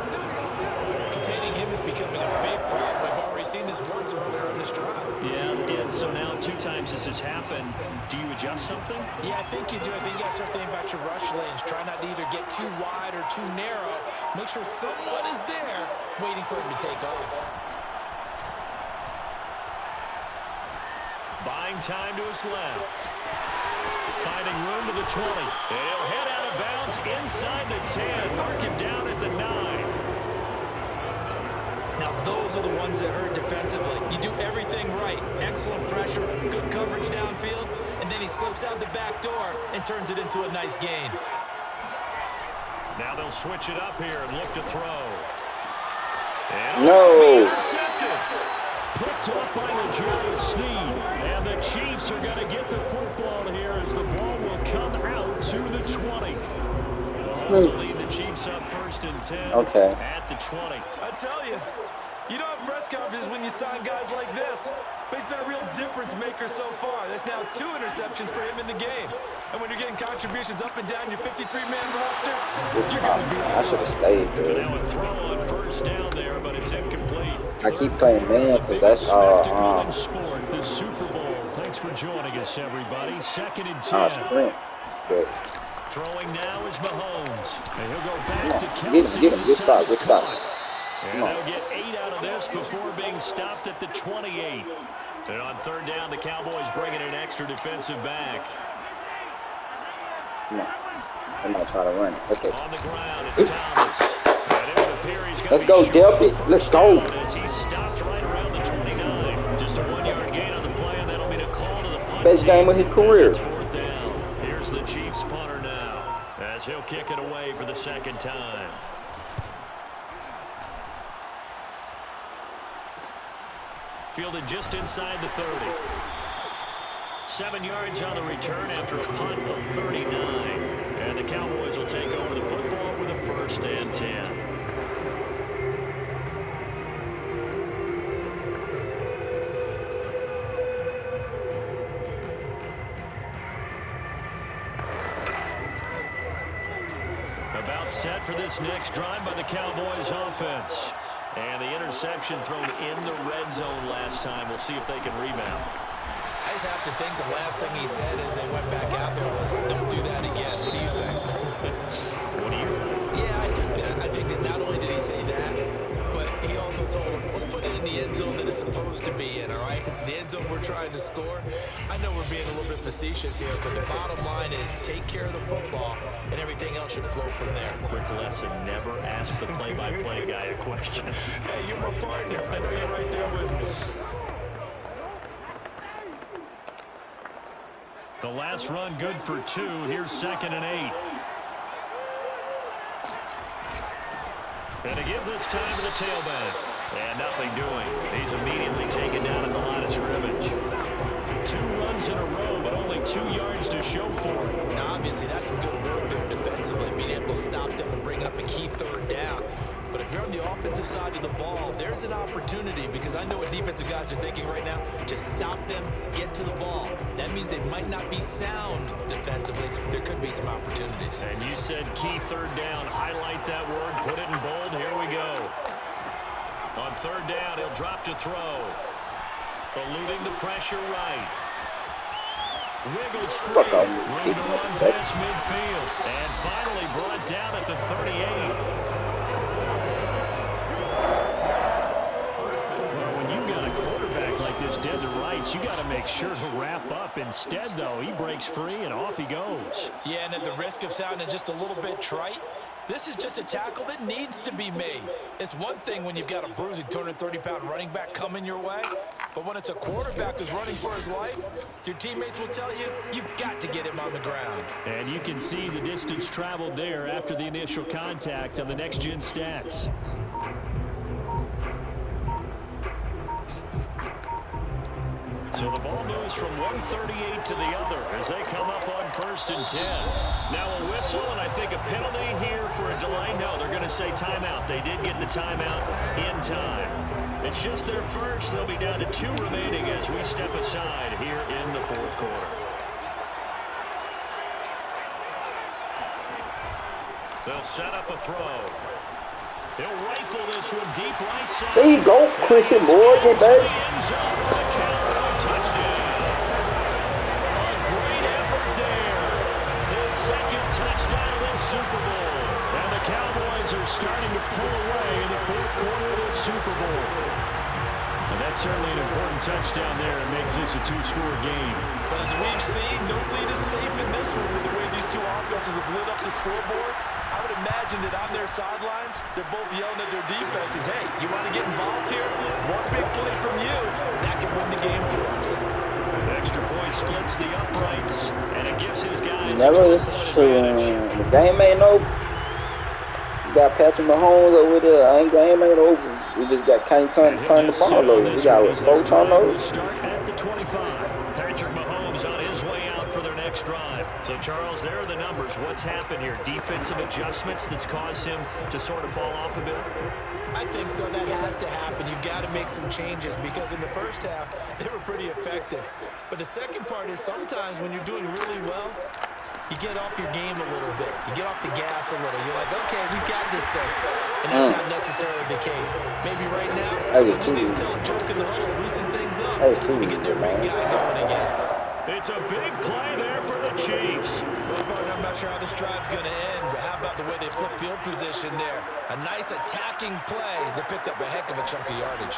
Containing him is becoming a big problem. We've already seen this once earlier in this drive. Yeah, and so now 2 times this has happened. Do you adjust something? Yeah, I think you do. I think you got to start thinking about your rush lanes. Try not to either get too wide or too narrow. Make sure someone is there waiting for him to take off. Buying time to his left. Finding room to the 20. And he'll head out of bounds inside the 10. Mark him down at the 9. Now, those are the ones that hurt defensively. You do everything right. Excellent pressure, good coverage downfield, and then he slips out the back door and turns it into a nice gain. Now they'll switch it up here and look to throw. No. Intercepted. Picked up by L'Jarius Sneed. And the Chiefs are going to get the football here as the ball will come out to the 20. Mahomes will lead the Chiefs up 1st and 10 at the 20. I tell you, you don't have press conferences when you sign guys like this. But he's been a real difference maker so far. That's now 2 interceptions for him in the game. And when you're getting contributions up and down your 53-man roster, you're going to be all I should have stayed there. Now a throw on 1st down there, but it's incomplete. I keep playing man because that's spectacle in sport, the Super Bowl. Thanks for joining us, everybody. 2nd and 10. sprint. Good. Throwing now is Mahomes. And he'll go back to Get Kelsey. him. Good stop. And they'll get 8 out of this before being stopped at the 28. And on 3rd down, the Cowboys bringing an extra defensive back. No. I'm not trying to run it. Okay. On the ground, it's Thomas. And it would appear he's Let's go, Delpit. Let's go. As he stopped right around the 29. Just a 1-yard gain on the play, and that'll be a call to the punt. Best game of his career. It's 4th down. Here's the Chiefs punter now, as he'll kick it away for the 2nd time. Fielded just inside the 30. 7 yards on the return after a punt of 39. And the Cowboys will take over the football with a 1st and 10. About set for this next drive by the Cowboys offense. And the interception thrown in the red zone last time. We'll see if they can rebound. I just have to think the last thing he said as they went back out there was, don't do that again. What do you think? score. I know we're being a little bit facetious here, but the bottom line is take care of the football, and everything else should flow from there. Quick lesson, never ask the play-by-play guy a question. Hey, you're my partner. I know you're right there with me. The last run good for 2. Here's 2nd and 8. And to give this time to the tailback. And nothing doing. He's immediately taken down at the line of scrimmage. 2 runs in a row, but only 2 yards to show for it. Now, obviously, that's some good work there defensively, being able to stop them and bring up a key 3rd down. But if you're on the offensive side of the ball, there's an opportunity, because I know what defensive guys are thinking right now. Just stop them, get to the ball. That means they might not be sound defensively. There could be some opportunities. And you said key 3rd down. Highlight that word. Put it in bold. Here we go. On 3rd down, he'll drop to throw. Eluding the pressure right. Wiggles free. Room to run past midfield. And finally brought down at the 38. Dead to rights, you got to make sure to wrap up. Instead, though, he breaks free and off he goes. Yeah, and at the risk of sounding just a little bit trite, this is just a tackle that needs to be made. It's one thing when you've got a bruising 230-pound running back coming your way, but when it's a quarterback who's running for his life, your teammates will tell you, you've got to get him on the ground. And you can see the distance traveled there after the initial contact on the next-gen stats. So the ball moves from 138 to the other as they come up on 1st and 10. Now a whistle, and I think a penalty here for a delay. No, they're going to say timeout. They did get the timeout in time. It's just their first. They'll be down to 2 remaining as we step aside here in the 4th quarter. They'll set up a throw. He'll rifle this one deep right side. There you go, Christian Morgan, baby. Touchdown. A great effort there. His 2nd touchdown of the Super Bowl. And the Cowboys are starting to pull away in the 4th quarter of the Super Bowl. And that's certainly an important touchdown there. It makes this a 2-score game. But as we've seen, no lead is safe in this one with the way these 2 offenses have lit up the scoreboard. I would imagine that on their sidelines, they're both yelling at their defenses, hey, you want to get involved here? One big play from you, that can win the game for us. Extra point splits the uprights, and it gives his guys Never the game ain't over. You got Patrick Mahomes over there. Game ain't over. We just got can't turn the ball over. We got 4 turnovers. Start at the 25. Patrick Mahomes on his way out for their next drive. So, Charles, there are the numbers. What's happened here? Defensive adjustments that's caused him to sort of fall off a bit? I think so. That has to happen. You've got to make some changes because in the first half, they were pretty effective. But the second part is sometimes when you're doing really well, you get off your game a little bit. You get off the gas a little. You're like, okay, we've got this thing. And that's not necessarily the case. Maybe right now, someone just needs to tell a joke in the huddle, loosen things up, and get their big guy going again. It's a big play there for the Chiefs. Well, partner, I'm not sure how this drive's going to end, but how about the way they flip field position there? A nice attacking play that picked up a heck of a chunk of yardage.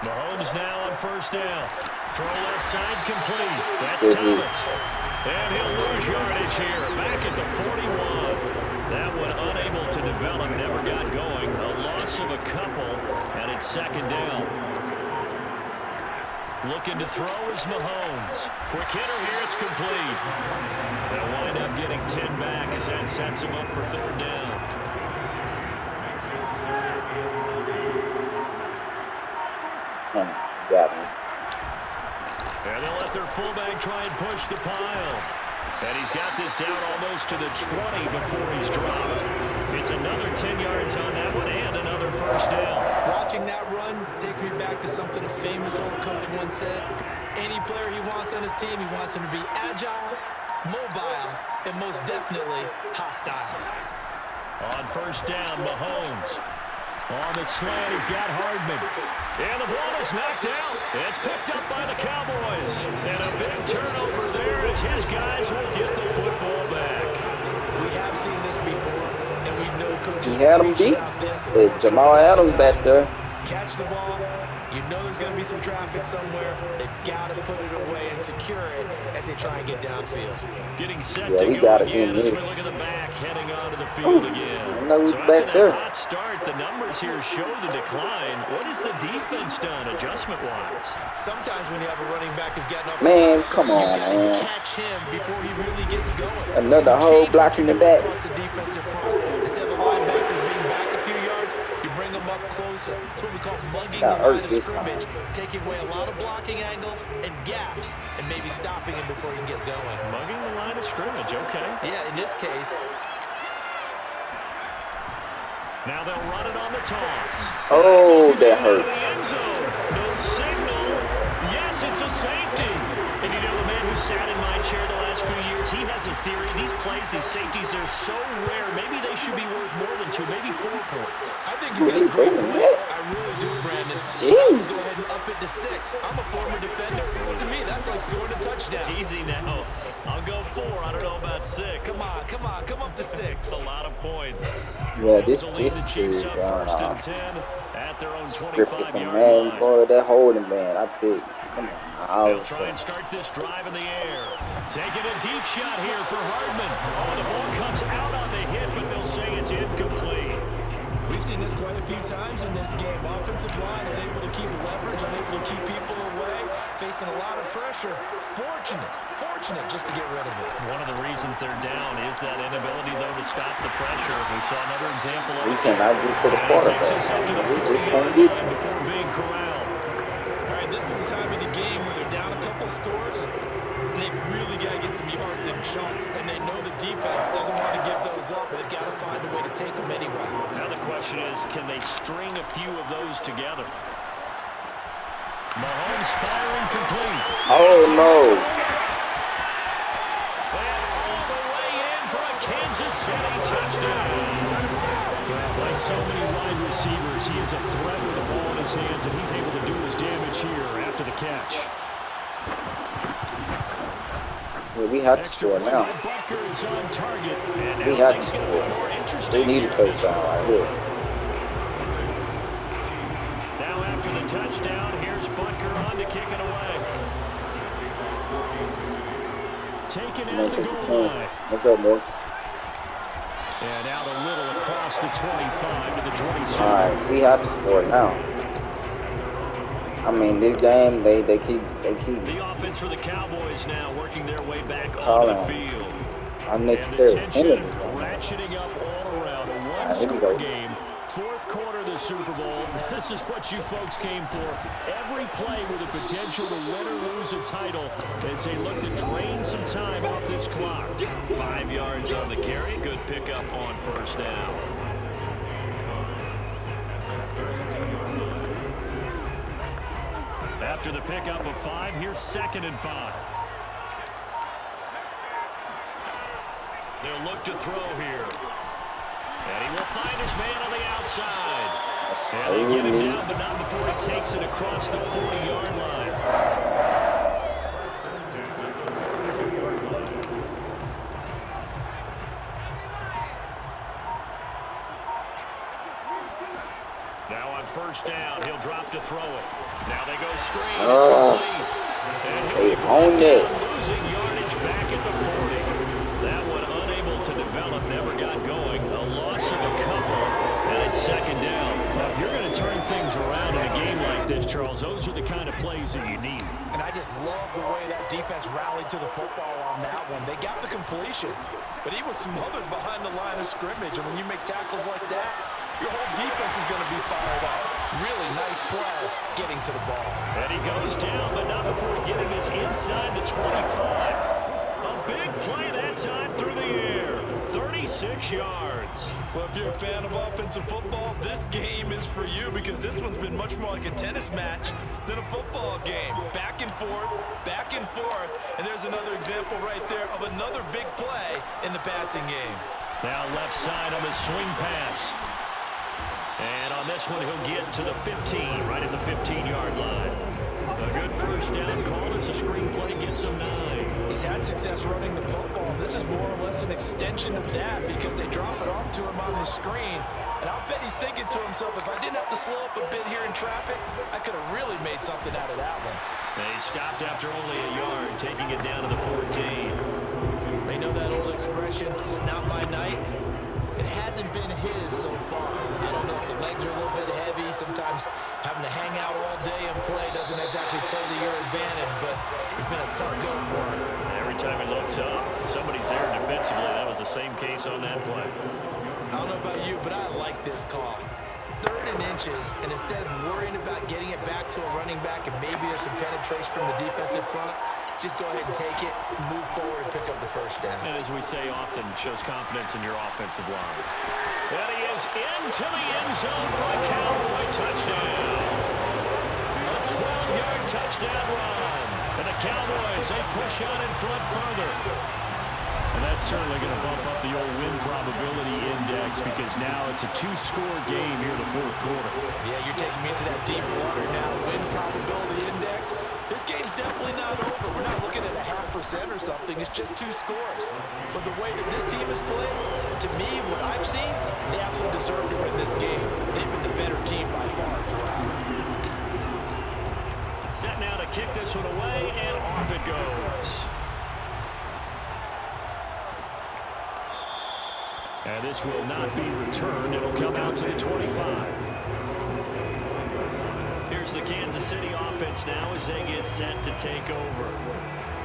Mahomes now on 1st down. Throw left side complete. That's Thomas. And he'll lose yardage here. Back at the 41. That one unable to develop, never got going. A loss of a couple, and it's 2nd down. Looking to throw is Mahomes. Quick hitter here, it's complete. They'll wind up getting 10 back as that sets him up for 3rd down. Got me. And they'll let their fullback try and push the pile. And he's got this down almost to the 20 before he's dropped. It's another 10 yards on that one and another 1st down. Watching that run takes me back to something a famous old coach once said. Any player he wants on his team, he wants him to be agile, mobile, and most definitely hostile. On 1st down, Mahomes. On the slant, he's got Hardman. And the ball is knocked out. It's picked up by the Cowboys. And a big turnover there as his guys will get the football back. We have seen this before, and we know coaches he had him beat. With Jamal Adams back there. Catch the ball, You know there's going to be some traffic somewhere. They've got to put it away and secure it as they try and get downfield. Getting set Yeah, to we go gotta again get as we this. look at the back, heading onto the field again. No, So back after there. that hot start, the numbers here show the decline. What has the defense done adjustment-wise? Sometimes when you have a running back who's getting up, Man, come on, you got to man. catch him before he really gets going. Another So you hole change what blocking you the do back. across the defensive front. Instead of the linebackers being back a few yards, you bring them up closer. It's what we call mugging the Got line Ertz of this scrimmage, taking away a lot of blocking angles and gaps, and maybe stopping him before he can get going. Mugging the line of scrimmage, okay. Yeah, in this case. Now they'll run it on the toss. Oh, that Out of the hurts. end zone. No signal. Yes, it's a safety. And you know, the man who sat in my chair the last few years, he has a theory. These plays, these safeties, they're so rare. Maybe they should be worth more than 2, maybe 4 points. I think he's got a great point. I really do, Brandon. Jeez. Go ahead and up it to 6. I'm a former defender. To me, that's like scoring a touchdown. Easy now. I'll go 4. I don't know about 6. Come on, come on, come up to 6. That's a lot of points. Yeah, this The Chiefs is up first and 10 at their own scripted from 25-yard man. line. Boy, that holding man, I tell you. Come on. They'll try and start this drive in the air. Taking a deep shot here for Hardman. Oh, the ball comes out on the hit, but they'll say it's incomplete. We've seen this quite a few times in this game. Offensive line unable to keep leverage, unable to keep people away, facing a lot of pressure. Fortunate just to get rid of it. One of the reasons they're down is that inability, though, to stop the pressure. We saw another example of We it. cannot get to the quarterback. We just can't get to him. Before being corralled. All right, this is the time of the game where they're down a couple scores, and they've really got to get some yards in chunks, and they know the defense doesn't want to give those up. They've got to find a way to take them anyway. Now the question is, can they string a few of those together? Mahomes firing complete. Oh, no. All the way in for a Kansas City touchdown. Like so many wide receivers, he is a threat with the ball in his hands, and he's able to do his damage here after the catch. Yeah, we have to score now. Butker is on target, and We now have to things get a bit more score. interesting We need a here in this touchdown right here. Now after the touchdown, here's Butker on to kick it away. Taken And then out the take the goal 10. line. Let's go, boy. And out a little across the 25 to the 27. All right, we have to score now. I mean, this game, they keep The offense for the Cowboys now working their way back Hold onto the on. field. unnecessary And the tension penalties on that. ratcheting up all around. A Here we one-score go. game. Fourth quarter of the Super Bowl. This is what you folks came for. Every play with the potential to win or lose a title as they look to drain some time off this clock. 5 yards on the carry. Good pickup on first down. After the pickup of 5, here's 2nd and 5. They'll look to throw here. And he will find his man on the outside. And they get him down, but not before he takes it across the 40-yard line. Now on first down, he'll drop to throw it. Now they go screen. It's complete. And he'll be brought down, losing yardage back at the 40. That one unable to develop, never got going. A loss of a couple, and it's 2nd down. Now, if you're going to turn things around in a game like this, Charles, those are the kind of plays that you need. And I just love the way that defense rallied to the football on that one. They got the completion, but he was smothered behind the line of scrimmage. And when you make tackles like that, your whole defense is going to be fired up. Really nice play getting to the ball. And he goes down, but not before getting us inside the 25. A big play that time through the air. 36 yards. Well, if you're a fan of offensive football, this game is for you because this one's been much more like a tennis match than a football game. Back and forth, and there's another example right there of another big play in the passing game. Now left side on the swing pass. And on this one, he'll get to the 15, right at the 15-yard line. A good first down call. It's a screen play, gets him 9. He's had success running the football. This is more or less an extension of that because they drop it off to him on the screen. And I'll bet he's thinking to himself, if I didn't have to slow up a bit here in traffic, I could have really made something out of that one. They stopped after only a yard, taking it down to the 14. They know that old expression, it's not my night. It hasn't been his so far. I don't know if the legs are a little bit heavy. Sometimes having to hang out all day and play doesn't exactly play to your advantage, but it's been a tough go for him. Every time he looks up, somebody's there defensively. That was the same case on that play. I don't know about you, but I like this call. 3rd and inches, and instead of worrying about getting it back to a running back and maybe there's some penetration from the defensive front, just go ahead and take it, move forward, and pick up the first down. And as we say often, shows confidence in your offensive line. And he is into the end zone for a Cowboy touchdown. A 12-yard touchdown run. And the Cowboys, they push on in front further. And that's certainly going to bump up the old win probability index because now it's a 2-score game here in the 4th quarter. Yeah, you're taking me into that deep water now. Win probability index. This game's definitely not over. We're not looking at a 0.5% or something. It's just 2 scores. But the way that this team has played, to me, what I've seen, they absolutely deserve to win this game. They've been the better team by far throughout. Set now to kick this one away, and off it goes. And this will not be returned. It'll come out to the 25. Here's the Kansas City offense now as they get set to take over.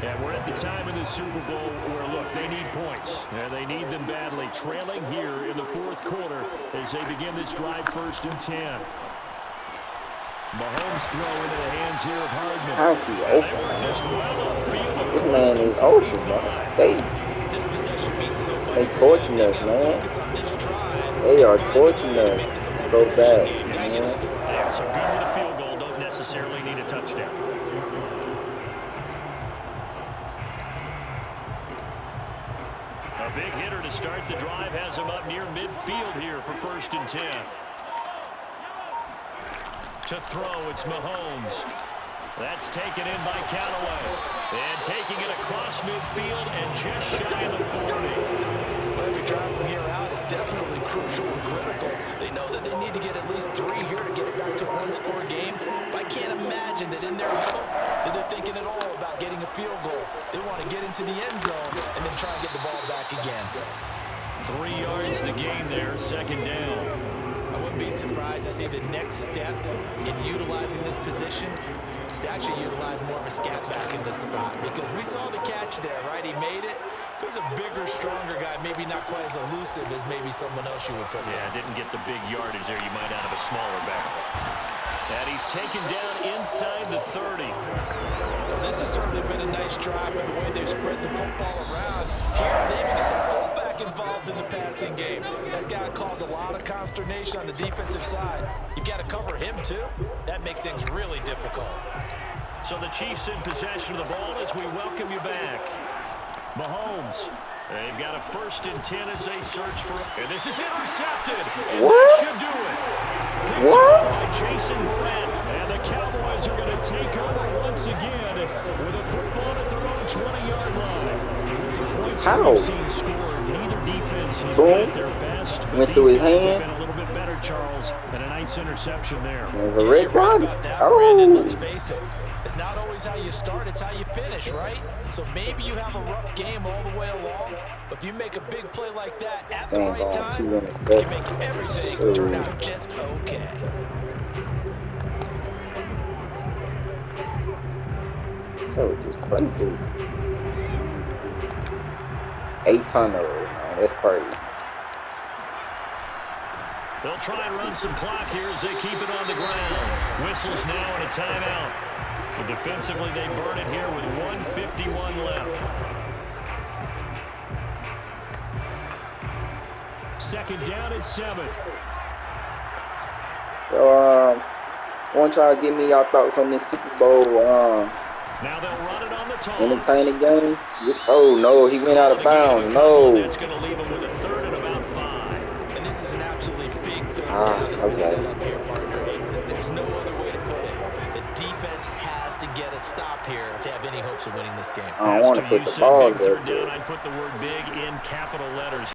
And we're at the time in the Super Bowl where, look, they need points. And they need them badly. Trailing here in the 4th quarter as they begin this drive 1st and 10. Mahomes throw into the hands here of Hardman. How's he open? This man is open, man. This possession means so much. They torching us, man. They are torching us. Go back, man. Yeah, so good with a field goal. Don't necessarily need a touchdown. A big hitter to start the drive has him up near midfield here for 1st and 10. To throw, it's Mahomes. That's taken in by Callaway. And taking it across midfield and just shy of the 40. Every drive from here out is definitely crucial and critical. They know that they need to get at least 3 here to get it back to a 1-score game. But I can't imagine that in their huddle that they're thinking at all about getting a field goal. They want to get into the end zone and then try and get the ball back again. 3 yards the gain there, 2nd down. I wouldn't be surprised to see the next step in utilizing this position is to actually utilize more of a scat back in this spot, because we saw the catch there, right? He made it. He was a bigger, stronger guy, maybe not quite as elusive as maybe someone else you would put there. Yeah, didn't get the big yardage there you might out of a smaller back. And he's taken down inside the 30. Well, this has certainly been a nice drive with the way they've spread the football around. Here, they even get the fullback involved in the passing game. That's got to cause a lot of consternation on the defensive side. You've got to cover him, too. That makes things really difficult. So the Chiefs in possession of the ball as we welcome you back. Mahomes. They've got a 1st and 10 as they search for it. And this is intercepted. And what? That should do it. What? Jason Brent. And the Cowboys are going to take over once again with a football at their own 20-yard line. How? Neither defense has Boom. been at their best. Went through his hands. Been a little bit better, Charles, and a nice interception there. The red got it. Brandon, Oh. let's face it. It's not always how you start, it's how you finish, right? So maybe you have a rough game all the way along, but if you make a big play like that at the right time, it can make everything turn out just okay. So just play good. 8 turnovers, man. That's crazy. They'll try and run some clock here as they keep it on the ground. Whistles now and a timeout. So defensively, they burn it here with 1:51 left. 2nd down and 7. So, I want y'all to give me y'all thoughts on this Super Bowl Now they'll run it on the toss. entertaining game. Oh, no, he went out of bounds. No. That's going to leave him with a 3rd and about 5. And this is an absolutely big 3rd down that's been set up here, partner. And there's no other way to put it. The defense defense has to get a stop here if they have any hopes of winning this game. I don't want to put the ball there. Third down, I'd put the word big in capital letters.